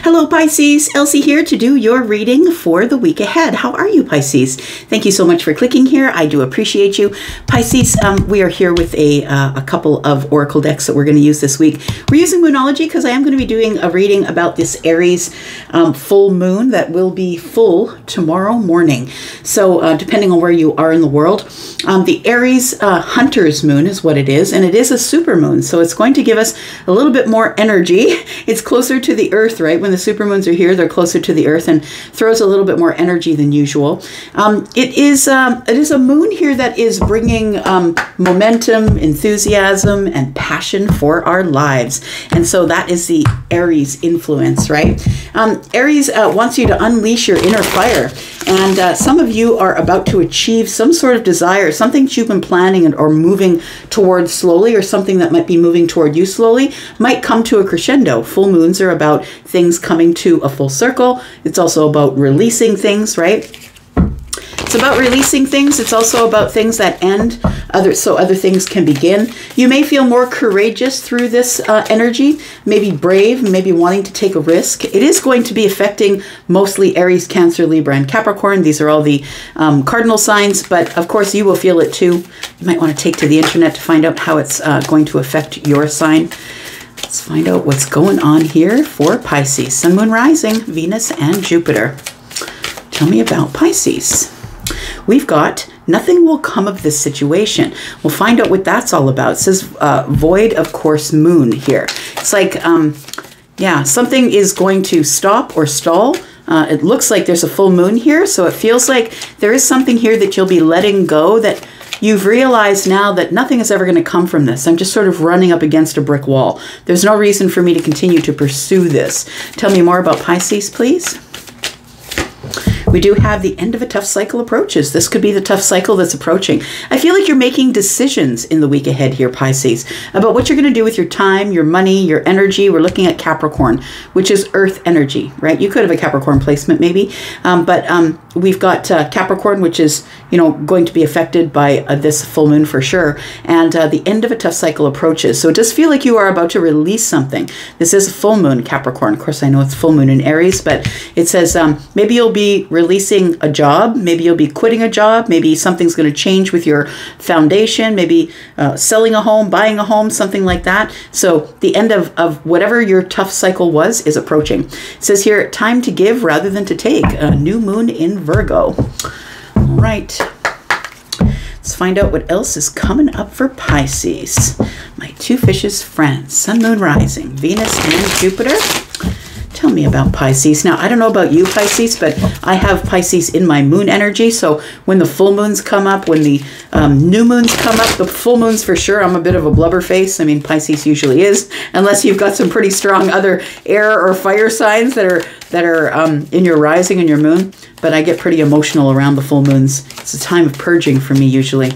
Hello Pisces, Elsie here to do your reading for the week ahead. How are you, Pisces? Thank you so much for clicking here. I do appreciate you. Pisces, we are here with a couple of oracle decks that we're going to use this week. We're using Moonology because I am going to be doing a reading about this Aries full moon that will be full tomorrow morning. So depending on where you are in the world, the Aries Hunter's moon is what it is, and it is a super moon. So it's going to give us a little bit more energy. It's closer to the earth, right? When the supermoons are here, they're closer to the earth and throws a little bit more energy than usual. It is a moon here that is bringing momentum, enthusiasm, and passion for our lives. And so that is the Aries influence, right? Aries wants you to unleash your inner fire. And some of you are about to achieve some sort of desire, something that you've been planning or moving towards slowly, or something that might be moving toward you slowly, might come to a crescendo. Full moons are about things coming to a full circle. It's also about releasing things, right? It's about releasing things. It's also about things that end, so other things can begin. You may feel more courageous through this energy, maybe brave, maybe wanting to take a risk. It is going to be affecting mostly Aries, Cancer, Libra, and Capricorn. These are all the cardinal signs, but of course you will feel it too. You might want to take to the internet to find out how it's going to affect your sign. Let's find out what's going on here for Pisces. Sun, Moon, Rising, Venus, and Jupiter. Tell me about Pisces. We've got nothing will come of this situation. We'll find out what that's all about. It says void of course moon here. It's like, yeah, something is going to stop or stall. It looks like there's a full moon here. So it feels like there is something here that you'll be letting go, that you've realized now that nothing is ever going to come from this. I'm just sort of running up against a brick wall. There's no reason for me to continue to pursue this. Tell me more about Pisces, please. We do have the end of a tough cycle approaches. This could be the tough cycle that's approaching. I feel like you're making decisions in the week ahead here, Pisces, about what you're going to do with your time, your money, your energy. We're looking at Capricorn, which is earth energy, right? You could have a Capricorn placement maybe, but we've got Capricorn, which is, you know, going to be affected by this full moon for sure. And the end of a tough cycle approaches. So it does feel like you are about to release something. This is a full moon, Capricorn. Of course, I know it's full moon in Aries, but it says maybe you'll be releasing a job, maybe you'll be quitting a job, maybe something's going to change with your foundation, maybe selling a home, buying a home, something like that. So the end of whatever your tough cycle was is approaching. It says here, time to give rather than to take. A new moon in Virgo. All right. Let's find out what else is coming up for Pisces. My two fishes friends, Sun, Moon, Rising, Venus, and Jupiter. Tell me about Pisces. Now, I don't know about you, Pisces, but I have Pisces in my moon energy. So when the full moons come up, when the new moons come up, the full moons for sure, I'm a bit of a blubber face. I mean, Pisces usually is, unless you've got some pretty strong other air or fire signs that are in your rising and your moon. But I get pretty emotional around the full moons. It's a time of purging for me usually.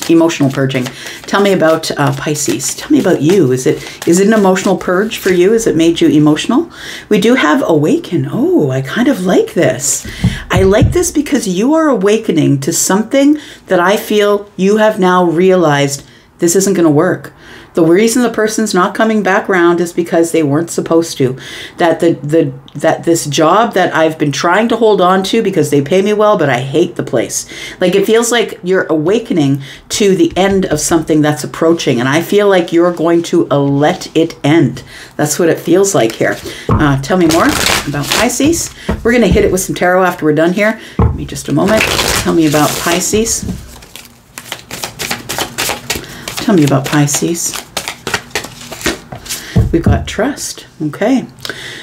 Emotional purging. Tell me about Pisces. Tell me about you. Is it an emotional purge for you? Has it made you emotional? We do have awaken. Oh, I kind of like this. I like this because you are awakening to something that I feel you have now realized this isn't going to work. The reason the person's not coming back around is because they weren't supposed to. That that this job that I've been trying to hold on to because they pay me well, but I hate the place. Like, it feels like you're awakening to the end of something that's approaching, and I feel like you're going to let it end. That's what it feels like here. Tell me more about Pisces. We're going to hit it with some tarot after we're done here. Give me just a moment. Tell me about Pisces. Tell me about Pisces. We've got trust. Okay.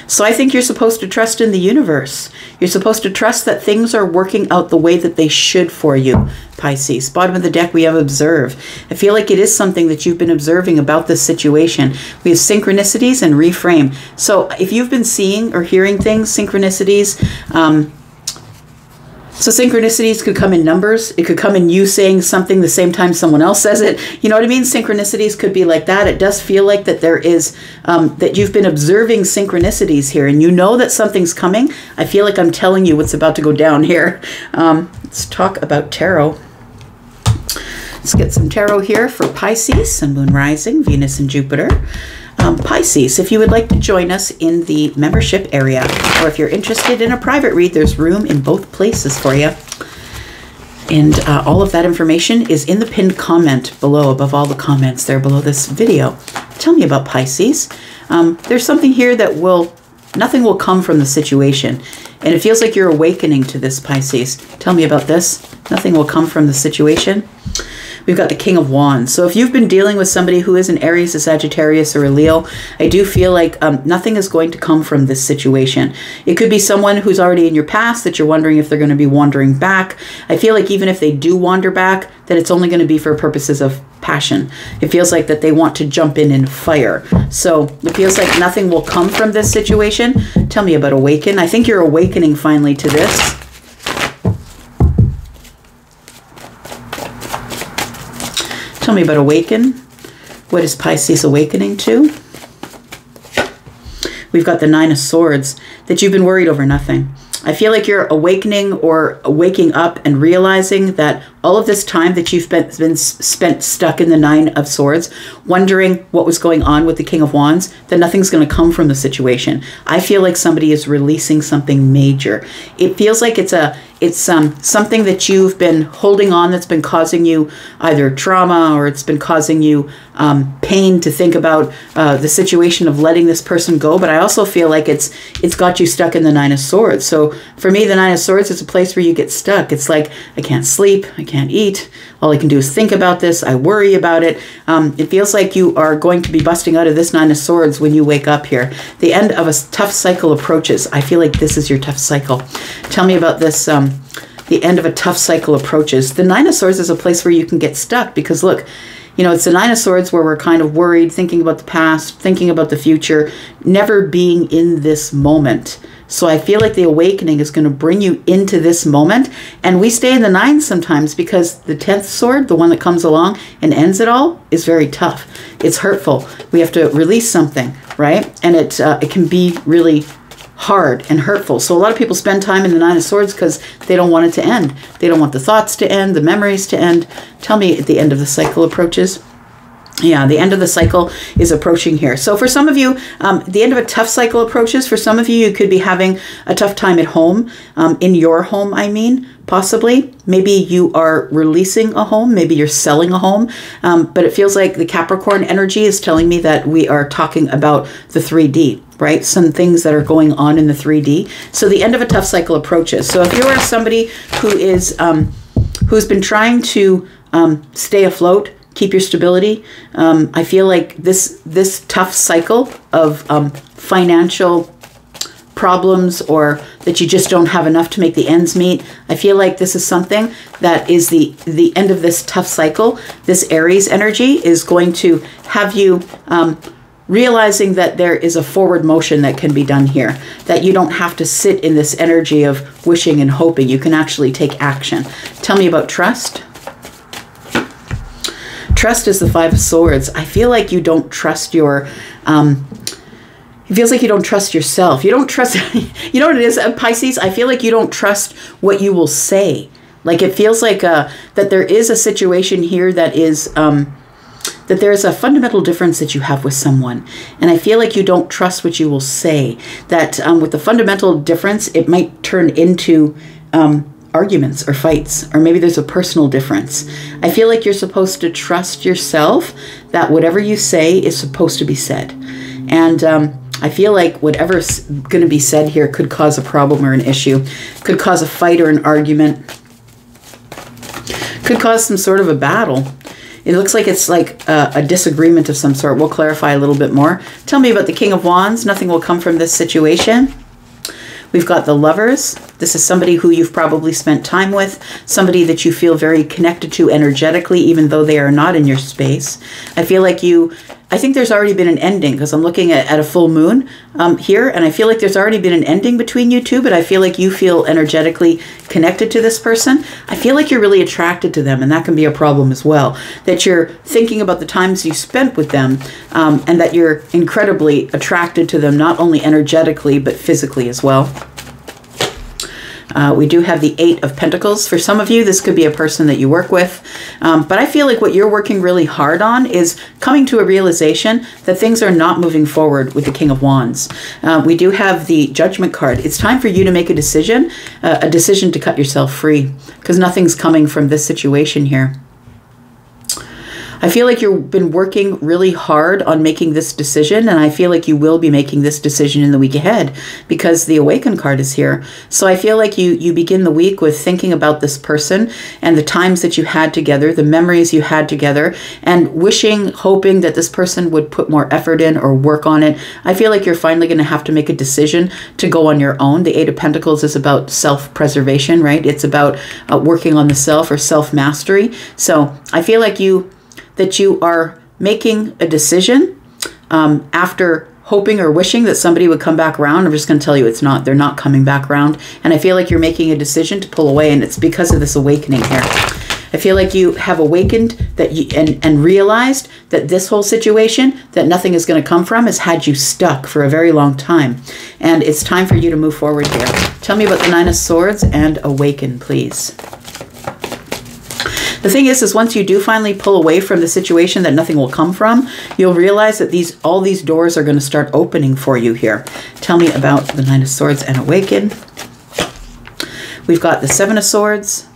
So I think you're supposed to trust in the universe. You're supposed to trust that things are working out the way that they should for you, Pisces. Bottom of the deck, we have observe. I feel like it is something that you've been observing about this situation. We have synchronicities and reframe. So if you've been seeing or hearing things, synchronicities, so synchronicities could come in numbers. It could come in you saying something the same time someone else says it. You know what I mean? Synchronicities could be like that. It does feel like that there is, that you've been observing synchronicities here and you know that something's coming. I feel like I'm telling you what's about to go down here. Let's talk about tarot. Let's get some tarot here for Pisces, Sun, Moon, Rising, Venus, and Jupiter. Pisces, if you would like to join us in the membership area, or if you're interested in a private read, there's room in both places for you. And all of that information is in the pinned comment below, above all the comments there below this video. Tell me about Pisces. There's something here that nothing will come from the situation. And it feels like you're awakening to this, Pisces. Tell me about this. Nothing will come from the situation. We've got the King of Wands. So if you've been dealing with somebody who is an Aries, a Sagittarius, or a Leo, I do feel like nothing is going to come from this situation. It could be someone who's already in your past that you're wondering if they're going to be wandering back. I feel like even if they do wander back, that it's only going to be for purposes of passion. It feels like that they want to jump in and fire. So it feels like nothing will come from this situation. Tell me about awaken. I think you're awakening finally to this. Tell me about awaken. What is Pisces awakening to? We've got the Nine of Swords, that you've been worried over nothing. I feel like you're awakening or waking up and realizing that all of this time that you've been spent stuck in the Nine of Swords, wondering what was going on with the King of Wands, that nothing's going to come from the situation. I feel like somebody is releasing something major. It feels like it's something that you've been holding on that's been causing you either trauma, or it's been causing you pain to think about the situation of letting this person go. But I also feel like it's got you stuck in the Nine of Swords. So for me, the Nine of Swords is a place where you get stuck. It's like, I can't sleep, I can't eat. All I can do is think about this. I worry about it. It feels like you are going to be busting out of this Nine of Swords when you wake up here. The end of a tough cycle approaches. I feel like this is your tough cycle. Tell me about this. The end of a tough cycle approaches. The Nine of Swords is a place where you can get stuck because look, you know, it's the Nine of Swords where we're kind of worried, thinking about the past, thinking about the future, never being in this moment. So I feel like the awakening is going to bring you into this moment. And we stay in the nine sometimes because the 10th sword, the one that comes along and ends it all, is very tough. It's hurtful. We have to release something, right? And it can be really hard and hurtful. So a lot of people spend time in the Nine of Swords because they don't want it to end. They don't want the thoughts to end, the memories to end. Tell me at the end of the cycle approaches. Yeah, the end of the cycle is approaching here. So for some of you, the end of a tough cycle approaches. For some of you, you could be having a tough time at home, in your home, I mean, possibly. Maybe you are releasing a home. Maybe you're selling a home. But it feels like the Capricorn energy is telling me that we are talking about the 3D, right? Some things that are going on in the 3D. So the end of a tough cycle approaches. So if you are somebody who is, who's been trying to stay afloat, keep your stability. I feel like this tough cycle of financial problems, or that you just don't have enough to make the ends meet. I feel like this is something that is the end of this tough cycle. This Aries energy is going to have you realizing that there is a forward motion that can be done here, that you don't have to sit in this energy of wishing and hoping. You can actually take action. Tell me about trust. Trust is the Five of Swords. I feel like you don't trust your, it feels like you don't trust yourself. You don't trust, you know what it is, Pisces? I feel like you don't trust what you will say. Like it feels like that there is a situation here that is, that there's a fundamental difference that you have with someone. And I feel like you don't trust what you will say. That with the fundamental difference, it might turn into arguments or fights, or maybe there's a personal difference. I feel like you're supposed to trust yourself, that whatever you say is supposed to be said. And I feel like whatever's going to be said here could cause a problem or an issue, could cause a fight or an argument, could cause some sort of a battle. It looks like it's like a disagreement of some sort. We'll clarify a little bit more. Tell me about the King of Wands. Nothing will come from this situation. We've got the Lovers. This is somebody who you've probably spent time with, somebody that you feel very connected to energetically, even though they are not in your space. I feel like I think there's already been an ending, because I'm looking at a full moon here, and I feel like there's already been an ending between you two, but I feel like you feel energetically connected to this person. I feel like you're really attracted to them, and that can be a problem as well, that you're thinking about the times you spent with them, and that you're incredibly attracted to them, not only energetically, but physically as well. We do have the 8 of Pentacles. For some of you, this could be a person that you work with. But I feel like what you're working really hard on is coming to a realization that things are not moving forward with the King of Wands. We do have the Judgment card. It's time for you to make a decision to cut yourself free, because nothing's coming from this situation here. I feel like you've been working really hard on making this decision, and I feel like you will be making this decision in the week ahead because the Awaken card is here. So I feel like you begin the week with thinking about this person and the times that you had together, the memories you had together, and wishing, hoping that this person would put more effort in or work on it. I feel like you're finally going to have to make a decision to go on your own. The 8 of Pentacles is about self-preservation, right? It's about working on the self or self-mastery. So I feel like you are making a decision after hoping or wishing that somebody would come back around. I'm just going to tell you they're not coming back around. And I feel like you're making a decision to pull away, and it's because of this awakening here. I feel like you have awakened that and realized that this whole situation that nothing is going to come from has had you stuck for a very long time. And it's time for you to move forward here. Tell me about the 9 of Swords and Awaken, please. The thing is once you do finally pull away from the situation that nothing will come from, you'll realize that all these doors are going to start opening for you here. Tell me about the 9 of Swords and Awaken. We've got the 7 of Swords.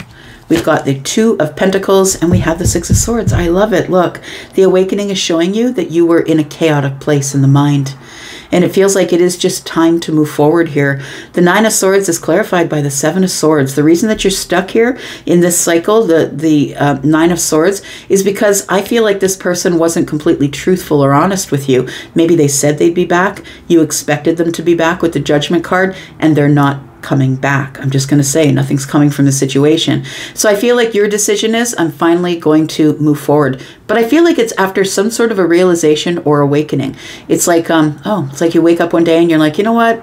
We've got the 2 of Pentacles, and we have the 6 of Swords. I love it. Look, the awakening is showing you that you were in a chaotic place in the mind. And it feels like it is just time to move forward here. The 9 of Swords is clarified by the 7 of Swords. The reason that you're stuck here in this cycle, the 9 of Swords, is because I feel like this person wasn't completely truthful or honest with you. Maybe they said they'd be back. You expected them to be back with the Judgment card, and they're not coming back. I'm just going to say nothing's coming from the situation. So I feel like your decision is, I'm finally going to move forward. But I feel like it's after some sort of a realization or awakening. It's like, it's like you wake up one day and you're like, you know what?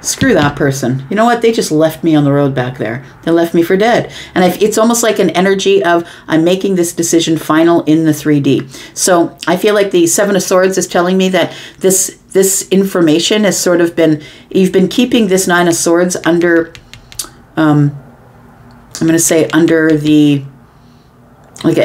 Screw that person. You know what? They just left me on the road back there. They left me for dead. And it's almost like an energy of, I'm making this decision final in the 3D. So I feel like the 7 of Swords is telling me that this information has sort of been, you've been keeping this 9 of Swords under, I'm going to say under the, like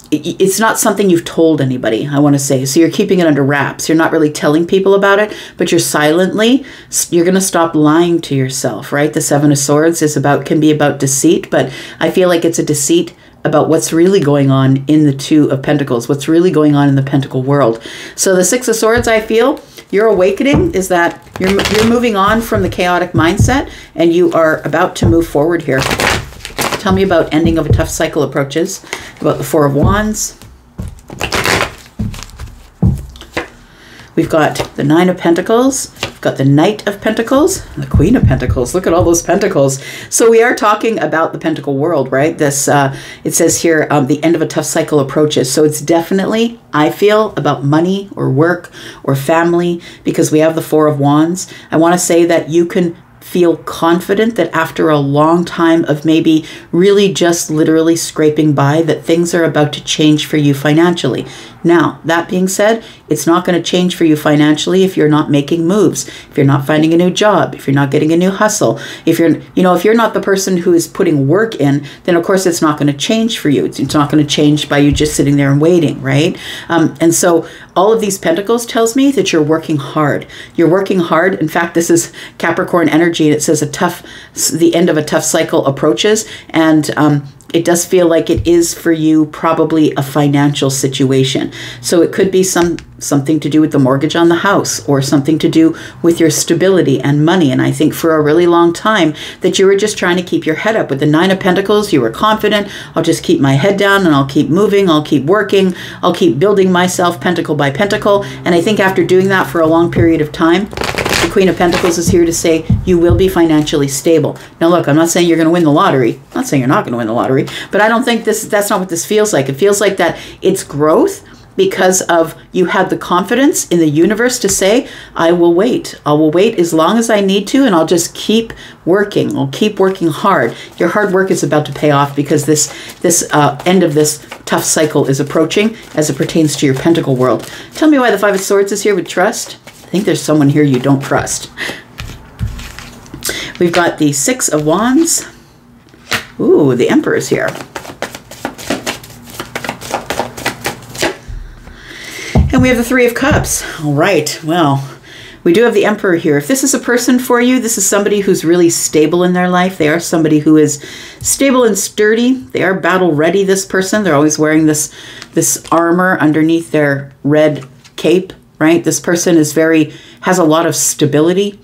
it's not something you've told anybody, I want to say. So you're keeping it under wraps. You're not really telling people about it, but you're going to stop lying to yourself, right? The 7 of Swords can be about deceit, but I feel like it's a deceit about what's really going on in the 2 of Pentacles, what's really going on in the Pentacle world. So the 6 of Swords, I feel, your awakening is that you're moving on from the chaotic mindset, and you are about to move forward here. Tell me about ending of a tough cycle approaches, about the 4 of Wands. We've got the 9 of Pentacles. We've got the Knight of Pentacles and the Queen of Pentacles. Look at all those pentacles. So we are talking about the Pentacle world, right? This, it says here, the end of a tough cycle approaches. So it's definitely, I feel, about money or work or family, because we have the 4 of Wands. I want to say that you can feel confident that after a long time of maybe really just literally scraping by, that things are about to change for you financially. Now, that being said, it's not going to change for you financially if you're not making moves, if you're not finding a new job, if you're not getting a new hustle, if you're not the person who is putting work in, then of course it's not going to change for you. It's not going to change by you just sitting there and waiting, right? And so all of these pentacles tells me that you're working hard. You're working hard. In fact, this is Capricorn energy, and it says the end of a tough cycle approaches, and it does feel like it is for you probably a financial situation. So it could be something to do with the mortgage on the house, or something to do with your stability and money. And I think for a really long time that you were just trying to keep your head up. With the 9 of Pentacles, you were confident. I'll just keep my head down and I'll keep moving. I'll keep working. I'll keep building myself pentacle by pentacle. And I think after doing that for a long period of time, the Queen of Pentacles is here to say you will be financially stable. Now look, I'm not saying you're going to win the lottery. I'm not saying you're not going to win the lottery, but I don't think that's not what this feels like. It feels like that it's growth because of you had the confidence in the universe to say, I will wait. I will wait as long as I need to, and I'll just keep working. I'll keep working hard. Your hard work is about to pay off because this end of this tough cycle is approaching as it pertains to your Pentacle world. Tell me why the 5 of Swords is here with trust. I think there's someone here you don't trust. We've got the Six of Wands. Ooh, the Emperor's here. And we have the Three of Cups. All right, well, we do have the Emperor here. If this is a person for you, this is somebody who's really stable in their life. They are somebody who is stable and sturdy. They are battle ready, this person. They're always wearing this armor underneath their red cape, right? This person has a lot of stability.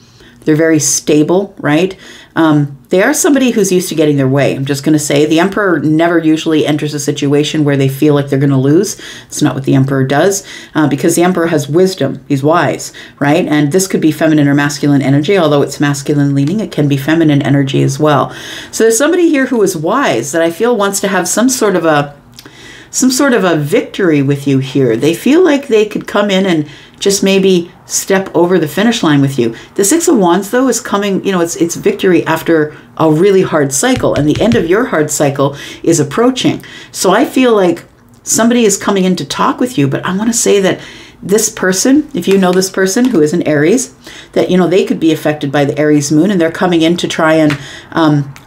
They're very stable, right? They are somebody who's used to getting their way. I'm just going to say the Emperor never usually enters a situation where they feel like they're going to lose. It's not what the Emperor does, because the Emperor has wisdom. He's wise, right? And this could be feminine or masculine energy. Although it's masculine leaning, it can be feminine energy as well. So there's somebody here who is wise that I feel wants to have some sort of a victory with you here. They feel like they could come in and just maybe step over the finish line with you. The Six of Wands, though, is coming, it's victory after a really hard cycle, and the end of your hard cycle is approaching. So I feel like somebody is coming in to talk with you, but I want to say that this person, if you know this person who is an Aries, that, they could be affected by the Aries moon, and they're coming in to try and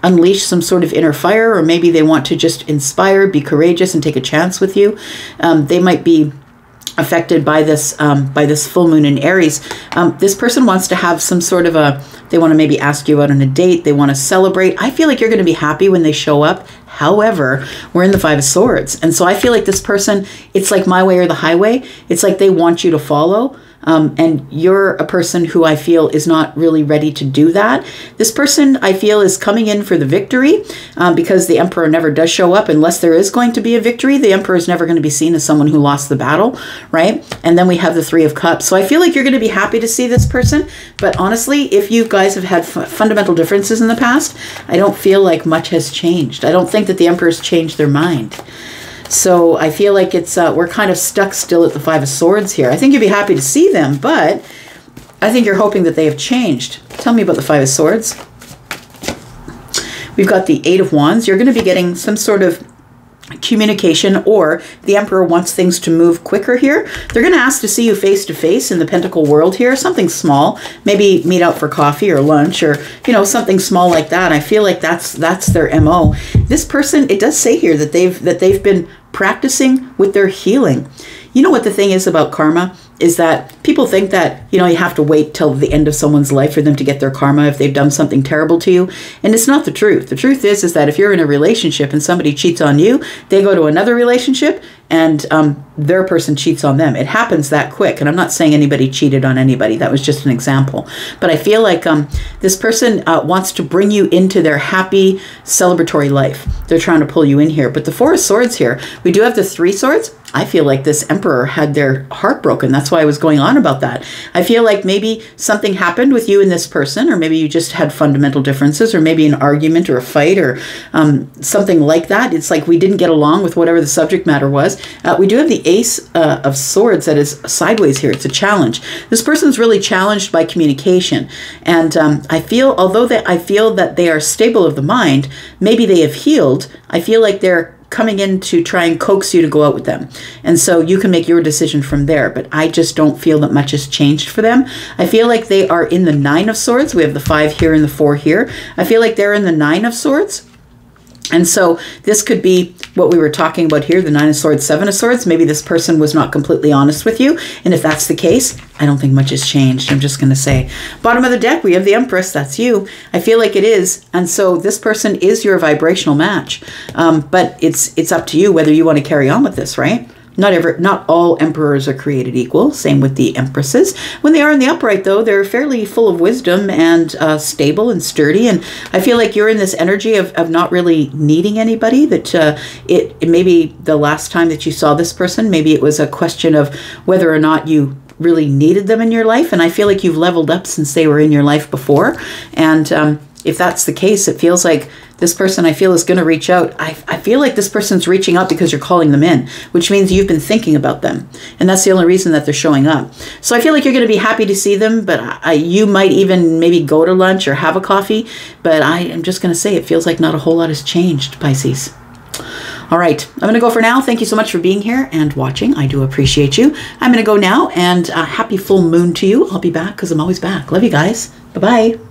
unleash some sort of inner fire, or maybe they want to just inspire, be courageous, and take a chance with you. They might be affected by this full moon in Aries. This person wants to have some sort of they want to maybe ask you out on a date. They want to celebrate. I feel like you're going to be happy when they show up. However, we're in the Five of Swords. And so I feel like this person, it's like my way or the highway. It's like they want you to follow. And you're a person who I feel is not really ready to do that. This person, I feel, is coming in for the victory, because the Emperor never does show up unless there is going to be a victory. The Emperor is never going to be seen as someone who lost the battle, right? And then we have the Three of Cups. So I feel like you're going to be happy to see this person. But honestly, if you guys have had fundamental differences in the past, I don't feel like much has changed. I don't think that the Emperor's changed their mind. So I feel like we're kind of stuck still at the Five of Swords here. I think you'd be happy to see them, but I think you're hoping that they have changed. Tell me about the Five of Swords. We've got the Eight of Wands. You're going to be getting some sort of communication, or the Emperor wants things to move quicker here. They're going to ask to see you face to face in the Pentacle world here, something small, maybe meet out for coffee or lunch, or something small like that. I feel like that's their MO. This person, it does say here that they've been practicing with their healing. You know what the thing is about karma is that people think that, you have to wait till the end of someone's life for them to get their karma if they've done something terrible to you. And it's not the truth. The truth is that if you're in a relationship and somebody cheats on you, they go to another relationship and their person cheats on them. It happens that quick. And I'm not saying anybody cheated on anybody. That was just an example. But I feel like this person wants to bring you into their happy, celebratory life. They're trying to pull you in here. But the Four of Swords here, we do have the Three Swords. I feel like this Emperor had their heart broken. That's why I was going on about that. I feel like maybe something happened with you and this person, or maybe you just had fundamental differences, or maybe an argument or a fight, or something like that. It's like we didn't get along with whatever the subject matter was. We do have the Ace of Swords that is sideways here. It's a challenge. This person's really challenged by communication. And I feel that they are stable of the mind, maybe they have healed. I feel like they're coming in to try and coax you to go out with them. And so you can make your decision from there. But I just don't feel that much has changed for them. I feel like they are in the Nine of Swords. We have the 5 here and the 4 here. I feel like they're in the Nine of Swords. And so this could be what we were talking about here, the Nine of Swords, Seven of Swords. Maybe this person was not completely honest with you. And if that's the case, I don't think much has changed. I'm just going to say, bottom of the deck, we have the Empress. That's you. I feel like it is. And so this person is your vibrational match. But it's up to you whether you want to carry on with this, right? Not all emperors are created equal. Same with the empresses. When they are in the upright, though, they're fairly full of wisdom and stable and sturdy. And I feel like you're in this energy of not really needing anybody. That it maybe the last time that you saw this person, maybe it was a question of whether or not you really needed them in your life. And I feel like you've leveled up since they were in your life before. And if that's the case, it feels like this person, I feel, is going to reach out. I feel like this person's reaching out because you're calling them in, which means you've been thinking about them. And that's the only reason that they're showing up. So I feel like you're going to be happy to see them, but you might even maybe go to lunch or have a coffee. But I am just going to say it feels like not a whole lot has changed, Pisces. All right, I'm going to go for now. Thank you so much for being here and watching. I do appreciate you. I'm going to go now, and happy full moon to you. I'll be back because I'm always back. Love you guys. Bye-bye.